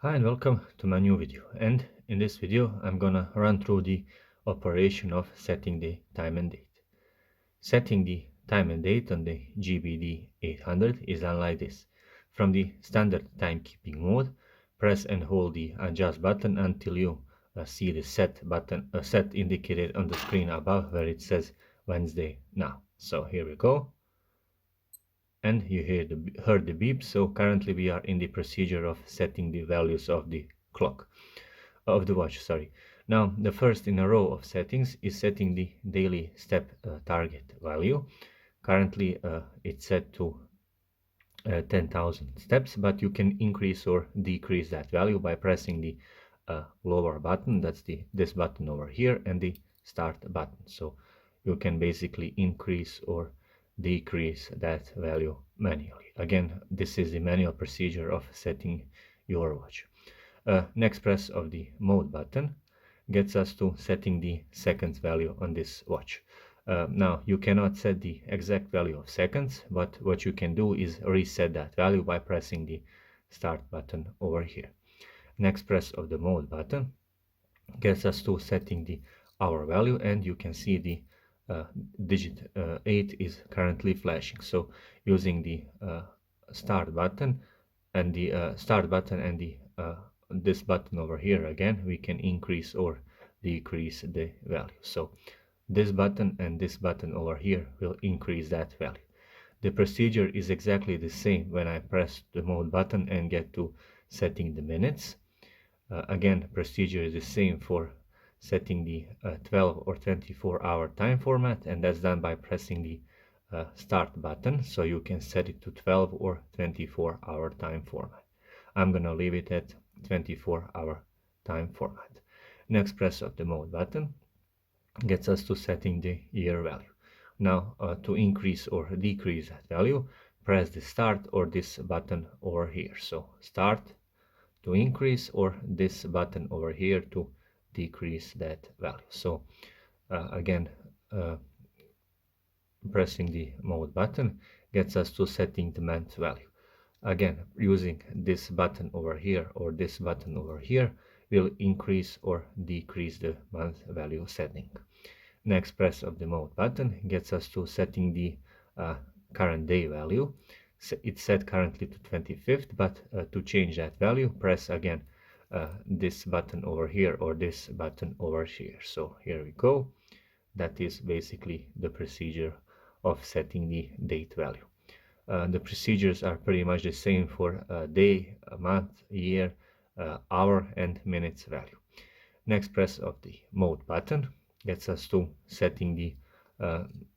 Hi and welcome to my new video, and in this video I'm gonna run through the operation of setting the time and date. Setting the time and date on the GBD-800 is done like this. From the standard timekeeping mode, press and hold the adjust button until you see the set button set indicated on the screen above where it says Wednesday now. So here we go, and you heard the beep. So currently we are in the procedure of setting the values of the clock of the watch, sorry. Now the first in a row of settings is setting the daily step target value. Currently it's set to 10,000 steps, but you can increase or decrease that value by pressing the lower button, that's this button over here, and the start button. So you can basically increase or decrease that value manually. Again, this is the manual procedure of setting your watch. Next press of the mode button gets us to setting the seconds value on this watch. Now you cannot set the exact value of seconds, but what you can do is reset that value by pressing the start button over here. Next press of the mode button gets us to setting the hour value, and you can see the digit 8 is currently flashing. So using the start button and the this button over here, again we can increase or decrease the value. So this button and this button over here will increase that value. The procedure is exactly the same when I press the mode button and get to setting the minutes. Again, procedure is the same for setting the 12 or 24-hour time format, and that's done by pressing the start button. So you can set it to 12 or 24-hour time format. I'm gonna leave it at 24-hour time format. Next press of the mode button gets us to setting the year value. Now to increase or decrease that value, press the start or this button over here. So start to increase, or this button over here to decrease that value. So again, pressing the mode button gets us to setting the month value. Again, using this button over here or this button over here will increase or decrease the month value setting. Next press of the mode button gets us to setting the current day value. It's set currently to 25th, but to change that value, press again this button over here or this button over here. So here we go. That is basically the procedure of setting the date value. The procedures are pretty much the same for day, month, year, hour, and minutes value. Next press of the mode button gets us to setting the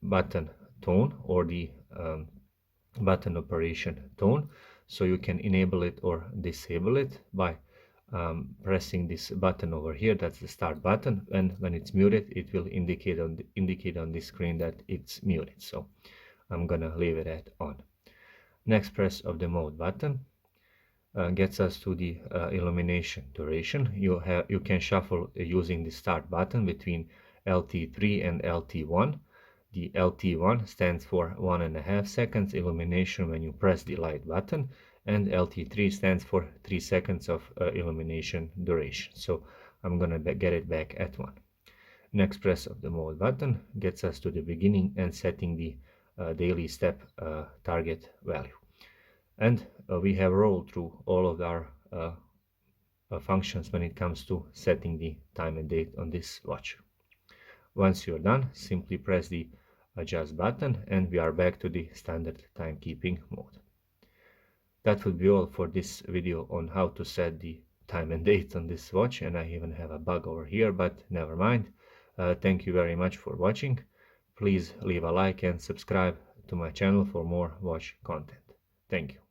button tone or the button operation tone. So you can enable it or disable it by pressing this button over here, that's the start button, and when it's muted it will indicate on the screen that it's muted. So I'm gonna leave it at on. Next press of the mode button gets us to the illumination duration. You can shuffle using the start button between LT3 and LT1. The LT1 stands for 1.5 seconds illumination when you press the light button, and LT3 stands for 3 seconds of illumination duration. So I'm gonna get it back at 1. Next press of the mode button gets us to the beginning and setting the daily step target value. And we have rolled through all of our functions when it comes to setting the time and date on this watch. Once you're done, simply press the adjust button and we are back to the standard timekeeping mode. That would be all for this video on how to set the time and date on this watch, and I even have a bug over here, but never mind. Thank you very much for watching. Please leave a like and subscribe to my channel for more watch content. Thank you.